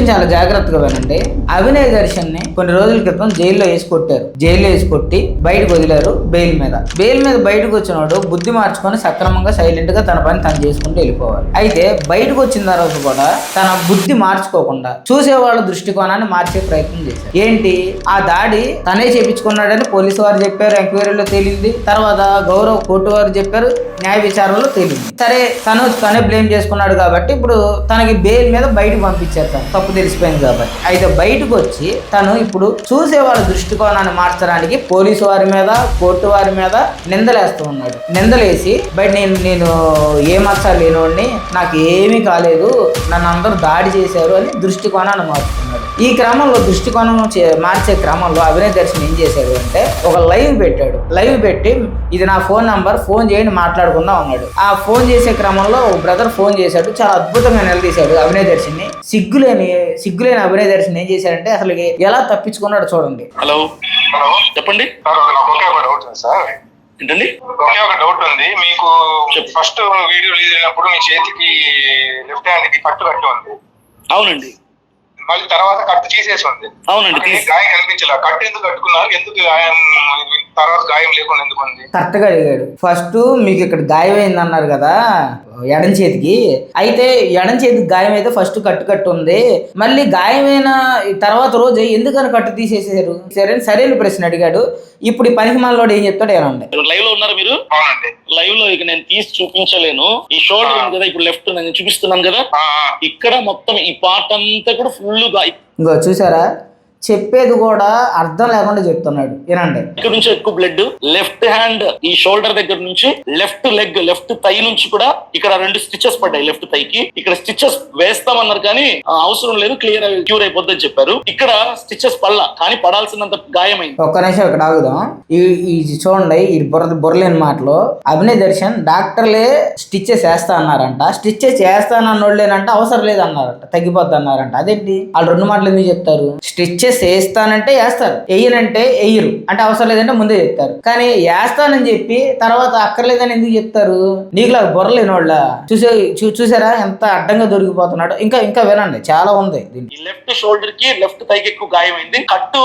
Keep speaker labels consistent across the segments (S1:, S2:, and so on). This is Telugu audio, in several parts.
S1: విషయం చాలా జాగ్రత్తగా వినండి. అభినయ్ దర్శన్ ని కొన్ని రోజుల క్రితం జైల్లో వేసి కొట్టారు. జైల్లో వేసి కొట్టి బయటకు వదిలారు బెయిల్ మీద. బయటకు వచ్చినవాడు బుద్ధి మార్చుకొని సక్రమంగా సైలెంట్ గా తన పని తను చేసుకుంటూ వెళ్ళిపోవాలి. అయితే బయటకు వచ్చిన తర్వాత కూడా తన బుద్ధి మార్చుకోకుండా చూసేవాళ్ళ దృష్టికోణాన్ని మార్చే ప్రయత్నం చేశారు. ఏంటి ఆ దాడి తనే చేపించుకున్నాడని పోలీసు వారు చెప్పారు, ఎంక్వైరీలో తేలింది. తర్వాత గౌరవ కోర్టు వారు చెప్పారు, న్యాయ విచారణలో తేలింది. సరే తనే బ్లేమ్ చేసుకున్నాడు కాబట్టి ఇప్పుడు తనకి బెయిల్ మీద బయటకు పంపించారు. తప్పు తెలిసిపోయింది కాబట్టి. అయితే బయటకు వచ్చి తను ఇప్పుడు చూసే వాళ్ళ దృష్టికోణాన్ని మార్చడానికి పోలీసు వారి మీద కోర్టు వారి మీద నిందలేస్తూ ఉన్నాడు. నిందలేసి బయట నేను ఏ మచ్చ లేనోడిని, నాకు ఏమీ కాలేదు, నన్ను అందరూ దాడి చేశారు అని దృష్టికోణాన్ని మార్చుకున్నాడు. ఈ క్రమంలో దృష్టికోణం మార్చే క్రమంలో అభినయ్ దర్శన్ ఏం చేశాడు అంటే ఒక లైవ్ పెట్టాడు. లైవ్ పెట్టి ఇది నా ఫోన్ నంబర్, ఫోన్ చేయండి మాట్లాడుకుందాం అన్నాడు. ఆ ఫోన్ చేసే క్రమంలో బ్రదర్ ఫోన్ చేశాడు. చాలా అద్భుతంగా నిలదీశాడు అభినయ్ దర్శన్ ని. సిగ్గులేని అభినయ్ దర్శన్ ఏం చేశాడంటే అసలు ఎలా తప్పించుకున్నాడు చూడండి.
S2: హలో చెప్పండి. ఏంటండి?
S3: ఒక డౌట్ ఉంది. మీకు ఫస్ట్ వీడియో రిలీజ్ అయినప్పుడు మీ చేతికి లెఫ్ట్ హ్యాండ్ కి కట్టు ఉంది.
S2: అవునండి.
S3: మళ్ళీ తర్వాత కట్టు తీసేసి ఉంది.
S2: అవునండి.
S3: గాయం కనిపించలే. కట్టు ఎందుకు కట్టుకున్నారు? ఎందుకు గాయం తర్వాత గాయం లేకుండా ఎందుకు ఉంది?
S1: కరెక్ట్ గా అడిగాడు. ఫస్ట్ మీకు ఇక్కడ గాయం అయింది అన్నారు కదా ఎడం చేతికి. అయితే ఎడం చేతికి గాయం అయితే ఫస్ట్ కట్టు ఉంది. మళ్ళీ గాయమైన తర్వాత రోజు ఎందుకని కట్టు తీసేసారు? సరైన ప్రశ్న అడిగాడు. ఇప్పుడు ఈ పనికి మనలోడు ఏం చెప్తాడు ఏనండి.
S2: లైవ్ లో ఉన్నారు మీరు? లైవ్ లో ఇక నేను తీసి చూపించలేను. ఈ షోల్డర్ ఉంది కదా, ఇప్పుడు లెఫ్ట్ నేను చూపిస్తున్నాను కదా, ఇక్కడ మొత్తం ఈ పార్ట్ అంతా కూడా ఫుల్ గా.
S1: ఇంకో చూసారా, చెప్పేది కూడా అర్థం లేకుండా చెప్తున్నాడు. ఏనండి,
S2: ఇక్కడ నుంచి ఎక్కువ బ్లడ్ లెఫ్ట్ హ్యాండ్ ఈ షోల్డర్ దగ్గర నుంచి లెఫ్ట్ లెగ్ లెఫ్ట్ థై నుంచి కూడా ఇక్కడ 2 స్టిచెస్ పడ్డాయి లెఫ్ట్ థైకి. ఇక్కడ స్టిచెస్ వేస్తామన్నారు కానీ అవసరం లేదు, క్యూర్ అయిపోద్దని చెప్పారు. ఇక్కడ స్టిచెస్ పడలా కానీ పడాల్సినంత గాయమైంది.
S1: ఒక్క నిమిషం ఇక్కడ ఆగుదాం. ఈ చూడండి, ఈ బుర్రలేని మాటలో అభినయ్ దర్శన్ డాక్టర్లే స్టిచెస్ వేస్తా అన్నారంట. స్టిచెస్ వేస్తానన్నోళ్ళేనంట అవసరం లేదన్నారంట, తగ్గిపోద్ది అన్నారంట. అదేంటి వాళ్ళు 2 మాటలు ఎందుకు చెప్తారు? స్టిచెస్ వేస్తానంటే వేస్తారు, వేయనంటే వేయరు, అంటే అవసరం లేదంటే ముందే చెప్తారు. కానీ వేస్తానని చెప్పి తర్వాత అక్కర్లేదని ఎందుకు చెప్తారు? నీకులా బుర్రలేనోళ్ళ చూసారా ఎంత అడ్డంగా దొరికిపోతున్నాడు. ఇంకా వినండి, చాలా ఉంది.
S2: లెఫ్ట్ షోల్డర్ కి లెఫ్ట్ థైకి ఎక్కువ గాయమైంది. కట్టు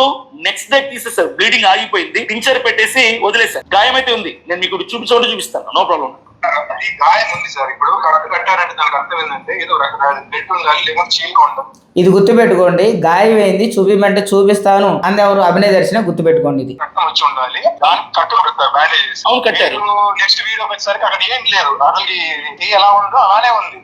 S2: నెక్స్ట్ డే తీసేసారు, బ్లీడింగ్ ఆగిపోయింది. పించర్ పెట్టేసి వదిలేసారు. గాయం అయితే ఉంది, నేను మీకు చూపిస్తాను, నో ప్రాబ్లం.
S3: గాయం ఉంది సార్. ఇప్పుడు కట్టు కట్టారంటే దానికి అర్థం ఏంటంటే ఏదో బ్లడ్ ఉండాలి, లేకపోతే చీల్గా ఉండాలి.
S1: ఇది గుర్తుపెట్టుకోండి. గాయం ఏంది చూపిమంటే చూపిస్తాను అంది ఎవరు? అభినయ్ దర్శన్. గుర్తుపెట్టుకోండి. ఇది
S3: వచ్చి ఉండాలి, కట్టు బ్యాండేజ్.
S2: అవును, కట్టారు.
S3: నెక్స్ట్ వీడియో వచ్చేసరికి అక్కడ ఏం లేదు, అసలు ఎలా ఉందో అలానే ఉంది.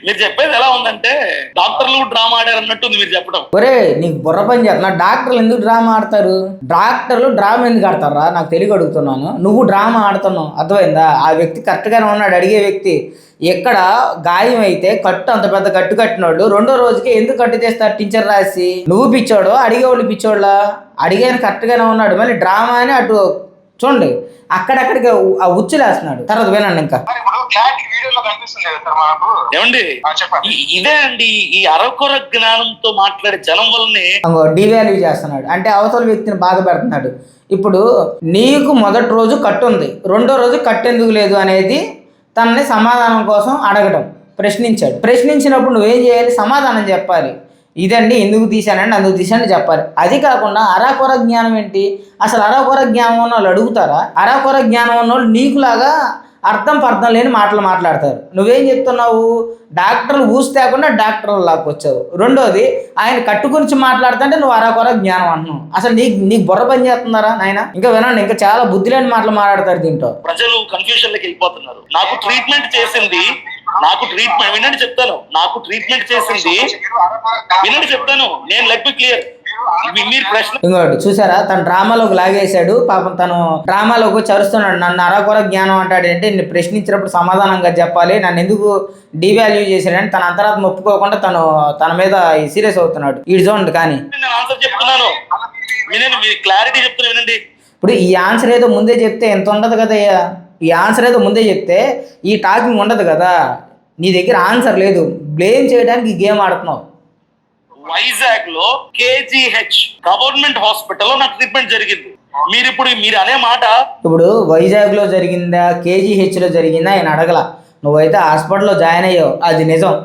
S2: మీరు చెప్పేది ఎలా ఉందంటే డాక్టర్లు డ్రామా ఆడారు అన్నట్టుంది మీరు చెప్పడం.
S1: ఒరే నీకు బుర్ర పని చేస్తున్నా. డాక్టర్లు ఎందుకు డ్రామా ఆడతారు? డాక్టర్లు డ్రామా ఎందుకు ఆడతారా? నాకు తెలియ అడుగుతున్నాను. నువ్వు డ్రామా ఆడుతున్నావు, అర్థమైందా? ఆ వ్యక్తి కరెక్ట్ గానే ఉన్నాడు. అడిగే వ్యక్తి ఎక్కడ గాయం అయితే అంత పెద్ద కట్టు కట్టినోళ్ళు 2వ రోజుకి ఎందుకు కట్టు చేస్తారు టీచర్ రాసి? నువ్వు పిచ్చోడు, అడిగేవాళ్ళు పిచ్చోళ్ళ? అడిగాను కరెక్ట్ గానే ఉన్నాడు, మళ్ళీ డ్రామా అని అటు చూడండి అక్కడక్కడికి ఆ ఉచ్చులేస్తున్నాడు. తర్వాత వినండి. ఇంకా
S2: ఏమండి, ఇదే అండి ఈ అరకొర జ్ఞానంతో మాట్లాడే జనం వల్లనే
S1: డివాల్యూ చేస్తున్నాడు. అంటే అవతల వ్యక్తిని బాధ పెడుతున్నాడు. ఇప్పుడు నీకు మొదటి రోజు కట్టు ఉంది, 2వ రోజు కట్టు ఎందుకు లేదు అనేది తనని సమాధానం కోసం అడగడం. ప్రశ్నించినప్పుడు నువ్వేం చేయాలి? సమాధానం చెప్పాలి. ఇదండి ఎందుకు తీశానండి, అందుకు తీశానని చెప్పాలి. అది కాకుండా అరాకొర జ్ఞానం ఏంటి? అసలు అరాకొర జ్ఞానం ఉన్న వాళ్ళు అడుగుతారా? అరాకొర జ్ఞానం ఉన్న వాళ్ళు నీకులాగా అర్థం లేని మాటలు మాట్లాడతారు. నువ్వేం చెప్తున్నావు? డాక్టర్లు ఊసితేకుండా డాక్టర్లు లాక్కొచ్చావు. 2వది ఆయన కట్టు గురించి మాట్లాడుతుంటే నువ్వు అరాకొర జ్ఞానం అంటున్నావు. అసలు నీకు బుర్ర పని చేస్తున్నారా నాయన? ఇంకా వినండి, ఇంకా చాలా బుద్ధి లేని మాటలు మాట్లాడతారు. దీంట్లో
S2: ప్రజలు కన్ఫ్యూజన్ లోకి వెళ్ళిపోతున్నారు. నాకు ట్రీట్మెంట్ చేసింది వినండి చెప్తాను. నాకు ట్రీట్మెంట్ చేసింది వినండి చెప్తాను. నేను లెగ్ క్లియర్.
S1: ఇంకోటి చూసారా, తను డ్రామాలోకి లాగేశాడు. పాపం తను డ్రామాలోకి వచ్చి అరుస్తున్నాడు. నన్ను అరకొర జ్ఞానం అంటాడు. అంటే నేను ప్రశ్నించినప్పుడు సమాధానంగా చెప్పాలి, నన్ను ఎందుకు డివాల్యూ చేశాడని తన అంతరాత్మ ఒప్పుకోకుండా తన మీద సీరియస్ అవుతున్నాడు. ఈడు చూడండి. కానీ ఇప్పుడు ఈ ఆన్సర్ ఏదో ముందే చెప్తే ఎంత ఉండదు కదయ్యా. ఈ ఆన్సర్ ఏదో ముందే చెప్తే ఈ టాకింగ్ ఉండదు కదా. నీ దగ్గర ఆన్సర్ లేదు, బ్లేమ్ చేయడానికి ఈ గేమ్ ఆడుతున్నావు.
S2: వైజాగ్ లో KGH గవర్నమెంట్ హాస్పిటల్లో నాకు ట్రీట్మెంట్ జరిగింది. మీరు అనే మాట
S1: ఇప్పుడు వైజాగ్ లో జరిగిందా KGH లో జరిగిందా ఆయన అడగల. నువ్వైతే హాస్పిటల్లో జాయిన్ అయ్యావు, అది నిజం.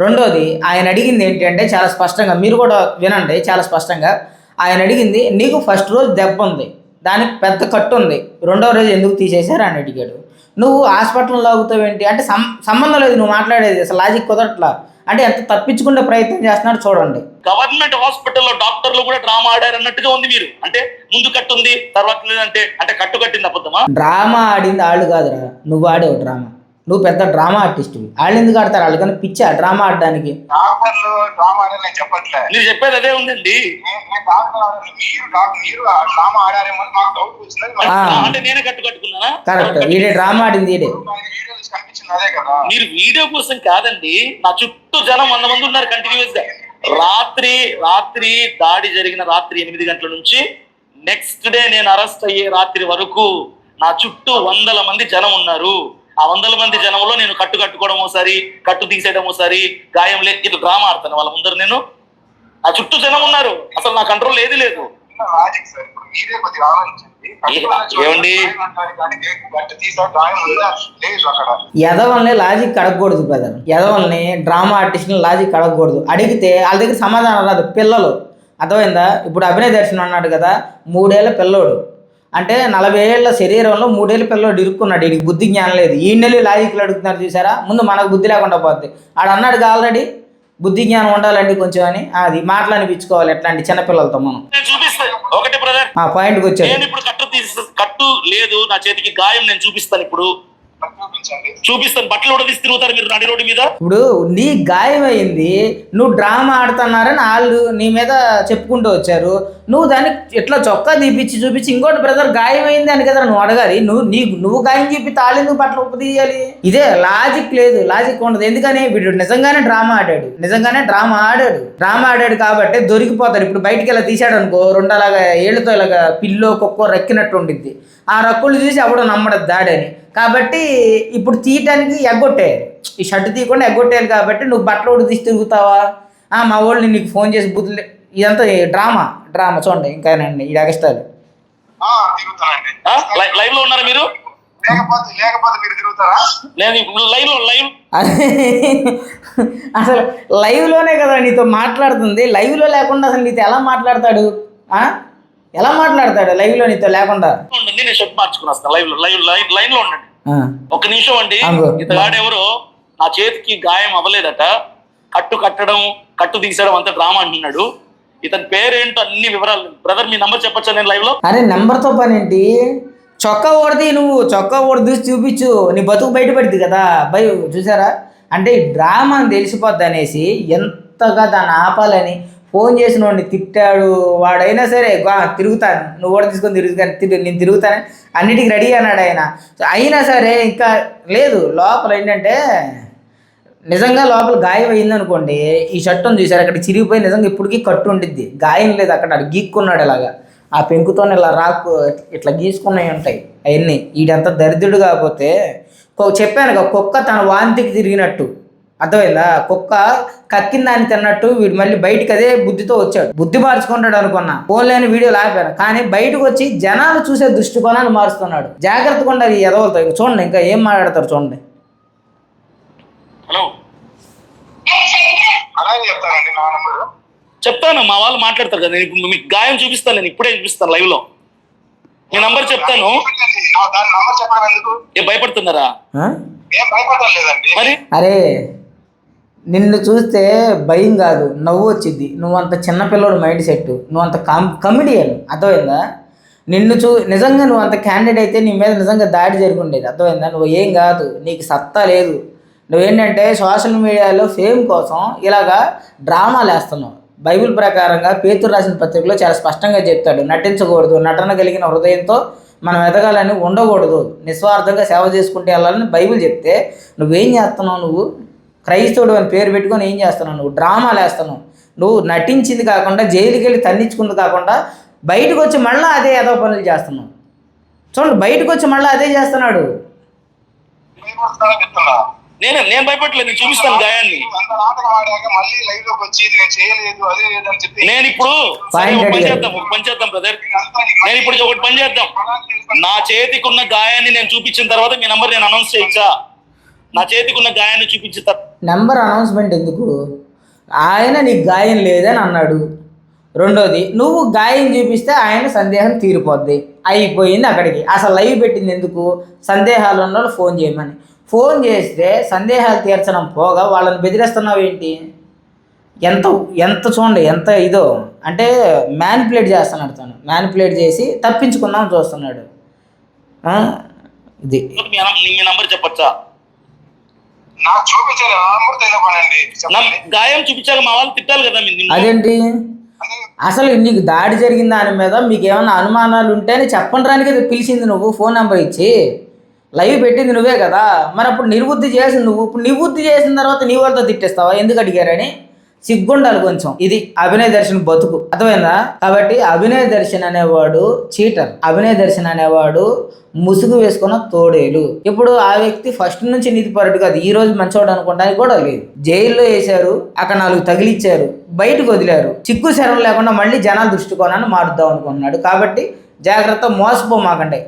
S1: రెండోది ఆయన అడిగింది ఏంటంటే చాలా స్పష్టంగా, మీరు కూడా వినండి చాలా స్పష్టంగా. ఆయన అడిగింది, నీకు ఫస్ట్ రోజు దెబ్బ ఉంది, దానికి పెద్ద కట్టు ఉంది, రెండో రోజు ఎందుకు తీసేశారు అని అడిగాడు. నువ్వు హాస్పిటల్లో లాగుతావు ఏంటి అంటే సంబంధం లేదు నువ్వు మాట్లాడేది, అసలు లాజిక్ కుదరట్లా. అంటే ఎంత తప్పించుకునే ప్రయత్నం చేస్తున్నాడు చూడండి.
S2: గవర్నమెంట్ హాస్పిటల్లో డాక్టర్లు కూడా డ్రామా ఆడారు అన్నట్టుగా ఉంది. మీరు అంటే ముందు కట్టు ఉంది తర్వాత లేదంటే అంటే కట్టు కట్టింది అబద్ధమా?
S1: డ్రామా ఆడింది వాళ్ళు కాదురా, నువ్వు ఆడేవు డ్రామా. నువ్వు పెద్ద డ్రామా ఆర్టిస్ట్వి. వాళ్ళు ఎందుకు ఆడతారు? వాళ్ళు కానీ పిచ్చా డ్రామా ఆడడానికి.
S3: డాక్టర్లు డ్రామా ఆడారు నేను చెప్పట్లే,
S2: మీరు చెప్పేది అదే ఉందండి.
S3: మీరు డ్రామా ఆడారేమో నాకు డౌట్ వచ్చింది.
S2: అంటే నేనే కట్టు కట్టుకున్నానా?
S1: కరెక్ట్, ఈడే డ్రామా ఆడింది ఈడే.
S3: వీడియోస్ కనిపించింది అదే కదా.
S2: మీరు వీడియో కోసం కాదండి, నా చుట్టూ జనం 100 మంది ఉన్నారు కంటిన్యూస్ గా. రాత్రి దాడి జరిగిన రాత్రి 8 గంటల నుంచి నెక్స్ట్ డే నేను అరెస్ట్ అయ్యే రాత్రి వరకు నా చుట్టూ 100 మంది జనం ఉన్నారు. ఆ 100 మంది జనంలో నేను కట్టు కట్టుకోవడం ఒకసారి, కట్టు తీసేయడం ఒకసారి, గాయం లేదు, ఇట్లా డ్రామా ఆడతాను వాళ్ళ ముందర. నేను ఆ చుట్టూ జనం ఉన్నారు, అసలు నా కంట్రోల్ ఏది లేదు. ఏమండి
S1: ఎదవల్ని లాజిక్ అడగకూడదు బ్రదర్, ఎదవల్ని డ్రామా ఆర్టిస్ట్ని లాజిక్ అడగకూడదు. అడిగితే వాళ్ళ దగ్గర సమాధానం రాదు. పిల్లలు అర్థమైందా? ఇప్పుడు అభినయ దర్శనం అన్నాడు కదా, 3 ఏళ్ల పిల్లోడు అంటే 40 ఏళ్ల శరీరంలో 3 ఏళ్ల పిల్లోడు ఇరుక్కున్నాడు. వీడికి బుద్ధి జ్ఞానం లేదు. ఈ నెలలు లాజిక్లు అడుగుతున్నారు చూసారా? ముందు మనకు బుద్ధి లేకుండా పోద్ది. ఆడు అన్నాడు ఆల్రెడీ బుద్ధి జ్ఞానం ఉండాలండి కొంచెం అని. అది మాటలు అనిపించుకోవాలి ఎట్లాంటి చిన్నపిల్లలతో మనం.
S2: చూపిస్తాను ఒకటి బ్రదర్,
S1: పాయింట్కి వచ్చాను.
S2: నేను ఇప్పుడు కట్టు లేదు నా చేతికి, గాయం నేను చూపిస్తాను. ఇప్పుడు చూపిస్తాను, బట్టలు కూడా తీసి తిరుగుతారు మీరు నడి రోడ్డు మీద.
S1: ఇప్పుడు నీ గాయం అయింది, నువ్వు డ్రామా ఆడుతున్నారని వాళ్ళు నీ మీద చెప్పుకుంటూ వచ్చారు. నువ్వు దాన్ని ఇట్లా చొక్కా తీపిచ్చి చూపించి ఇంకోటి బ్రదర్ గాయం అయింది అని కదా నువ్వు అడగాలి. నువ్వు గాయం చెప్పి తాళ్ళు ఎందుకు బట్టలు ఉపదీయాలి? ఇదే లాజిక్ లేదు, లాజిక్ ఉండదు. ఎందుకని వీడు నిజంగానే డ్రామా ఆడాడు కాబట్టి దొరికిపోతాడు. ఇప్పుడు బయటికి ఇలా తీసాడు అనుకో, 2 అలాగా ఏళ్ళతో ఇలాగా పిల్లో కుక్కో రక్కినట్టు ఉండిద్ది. ఆ రక్కులు చూసి అప్పుడు నమ్మడదు దాడని. కాబట్టి ఇప్పుడు తీయటానికి ఎగ్గొట్టేయాలి, ఈ షర్ట్ తీయకుండా ఎగ్గొట్టేయాలి. కాబట్టి నువ్వు బట్టలు కూడా తీసి తిరుగుతావా? మా వాళ్ళు నీకు ఫోన్ చేసి బుద్ధులు, ఇదంతా డ్రామా చూడండి. ఇంకానండి ఈ అగస్టాలు
S2: లైవ్ లో ఉన్నారా మీరు?
S3: లేకపోతే మీరు తిరుగుతారా?
S2: లైవ్
S1: అసలు లైవ్ లోనే కదా నీతో మాట్లాడుతుంది. లైవ్ లో లేకుండా అసలు నీతో ఎలా మాట్లాడతాడు? ఎలా మాట్లాడతాడు లైవ్ లో నీతో లేకుండా?
S2: నేను షర్ట్ మార్చుకుని వస్తాను. లైన్ లో ఉండండి ఒక నిమిషం అండి. ఇతగాడెవరో నా చేతికి గాయం అవ్వలేదట, కట్టు కట్టడం కట్టు తీసేయడం అంతా డ్రామా అంటున్నాడు. ఇతని పేరేంటో అన్ని వివరాలు బ్రదర్ మీ నంబర్ చెప్పచ్చా? నేను లైవ్ లో.
S1: అరే నెంబర్తో పని ఏంటి? చొక్కా ఓడది చూపించు, నీ బతుకు బయటపడింది కదా. చూసారా? అంటే ఈ డ్రామా అని తెలిసిపోద్ది అనేసి ఎంతగా దాన్ని ఆపాలని ఫోన్ చేసిన వాడిని తిట్టాడు. వాడైనా సరే తిరుగుతాను, నువ్వు కూడా తీసుకొని నేను తిరుగుతాను అన్నిటికీ రెడీ అన్నాడు ఆయన. అయినా సరే ఇంకా లేదు. లోపల ఏంటంటే నిజంగా లోపల గాయం అయిందనుకోండి, ఈ షర్ట్ ఉంది చూసారు అక్కడ చిరిగిపోయి నిజంగా ఇప్పటికీ కట్టు ఉంటుంది, గాయం లేదు. అక్కడ గీక్కున్నాడు ఇలాగా, ఆ పెంకుతో ఇలా రాకు ఇట్లా గీసుకున్నవి ఉంటాయి అవన్నీ. వీడంతా దరిద్రుడు కాకపోతే చెప్పాను కదా, కుక్క తన వాంతికి తిరిగినట్టు. అర్థమైందా? కుక్క కక్కిన దాన్ని తిన్నట్టు వీడు మళ్ళీ బయటకు అదే బుద్ధితో వచ్చాడు. బుద్ధి మార్చుకుంటాడు అనుకున్నా, ఫోన్ లేని వీడియోలు ఆపాను. కానీ బయటకు వచ్చి జనాలు చూసే దృష్టికోణాన్ని మారుస్తున్నాడు. జాగ్రత్తగా ఉండాలి ఈ ఎదవలతో. చూడండి ఇంకా ఏం మాట్లాడతారు చూడండి.
S2: హలో,
S3: అలాగే చెప్తానండి నా నెంబరు.
S2: చెప్తాను, మా వాళ్ళు మాట్లాడతారు కదా. నేను మీకు గాయం చూపిస్తాను, నేను ఇప్పుడే చూపిస్తాను లైవ్ లో. మీ నంబర్ చెప్తాను.
S3: దాని నంబర్ చెప్పడం ఎందుకు?
S2: భయపడుతున్నారా?
S3: ఏం భయపడటం లేదండి.
S2: మరి
S1: అరే నిన్ను చూస్తే భయం కాదు నవ్వు వచ్చింది. నువ్వు అంత చిన్నపిల్లడు మైండ్ సెట్, నువ్వు అంత కమిడియన్. అర్థమైందా? నిజంగా నువ్వు అంత క్యాండిడేట్ అయితే నీ మీద నిజంగా దాడి జరిగి ఉండేది. అర్థమైందా? నువ్వు ఏం కాదు, నీకు సత్తా లేదు. నువ్వేంటంటే సోషల్ మీడియాలో ఫేమ్ కోసం ఇలాగా డ్రామాలు వేస్తున్నావు. బైబిల్ ప్రకారంగా పేతురు రాసిన పత్రికలో చాలా స్పష్టంగా చెప్తాడు, నటించకూడదు, నటన కలిగిన హృదయంతో మనం ఎదగాలని ఉండకూడదు, నిస్వార్థంగా సేవ చేసుకుంటే వెళ్ళాలని బైబిల్ చెప్తే నువ్వేం చేస్తున్నావు? నువ్వు క్రైస్తవుడు అని పేరు పెట్టుకొని ఏం చేస్తున్నావు? నువ్వు డ్రామాలు వేస్తున్నావు. నువ్వు నటించింది కాకుండా, జైలుకి వెళ్ళి తన్నించుకుంది కాకుండా బయటకు వచ్చి మళ్ళీ అదే ఏదో పనులు చేస్తున్నావు. చూడండి, బయటకు వచ్చి మళ్ళీ అదే చేస్తున్నాడు.
S2: నేను భయపడలేదు, నేను చూపిస్తాను గాయాన్ని. నేను ఇప్పుడు పని చేద్దాం బ్రదర్. నేను ఇప్పుడు ఒకటి పని చేద్దాం. నా చేతికి ఉన్న గాయాన్ని నేను చూపించిన తర్వాత మీ నంబర్ నేను అనౌన్స్ చేయొచ్చా? నా చేతికి ఉన్న గాయాన్ని చూపించి
S1: నెంబర్ అనౌన్స్మెంట్ ఎందుకు? ఆయన నీకు గాయం లేదని అన్నాడు. రెండోది, నువ్వు గాయం చూపిస్తే ఆయన సందేహం తీరిపోద్ది, అయిపోయింది అక్కడికి. అసలు లైవ్ పెట్టింది ఎందుకు? సందేహాలు ఉన్న వాళ్ళు ఫోన్ చేయమని. ఫోన్ చేస్తే సందేహాలు తీర్చడం పోగా వాళ్ళని బెదిరిస్తున్నావు ఏంటి? ఎంత ఎంత చూడండి, ఎంత ఇదో అంటే మ్యానిపులేట్ చేస్తున్నాడు తను. మ్యానిపులేట్ చేసి తప్పించుకుందాం చూస్తున్నాడు. ఇది
S2: మీ నంబర్ చెప్పచ్చా?
S3: నాకు చూపించాలి
S2: గాయం చూపించాక మా వాళ్ళు తిట్టాలి కదా.
S1: అదేంటి? అసలు నీకు దాడి జరిగిన దాని మీద మీకు ఏమైనా అనుమానాలు ఉంటేనే చెప్పండి రానికి పిలిచింది నువ్వు, ఫోన్ నెంబర్ ఇచ్చి. లైవ్ పెట్టింది నువ్వే కదా, మరి అప్పుడు నిర్బుద్ధి చేసింది నువ్వు. ఇప్పుడు నిర్బుద్ధి చేసిన తర్వాత నీ వాళ్ళతో తిట్టేస్తావా? ఎందుకు అడిగారని సిగ్గుండాలి కొంచెం. ఇది అభినయ్ దర్శన్ బతుకు, అర్థమైందా? కాబట్టి అభినయ్ దర్శన్ అనేవాడు చీటర్. అభినయ్ దర్శన్ అనేవాడు ముసుగు వేసుకున్న తోడేలు. ఇప్పుడు ఆ వ్యక్తి ఫస్ట్ నుంచి నీతిపరుడు కాదు, ఈ రోజు మంచోడు అనుకోవడానికి కూడా లేదు. జైల్లో వేశారు, అక్కడ 4 తగిలిచ్చారు, బయటకు వదిలారు. చిక్కు శరం లేకుండా మళ్ళీ జనాల దృష్టికోణాన్ని మారుద్దాం అనుకుంటున్నాడు. కాబట్టి జాగ్రత్త, మోసపోమాకండి.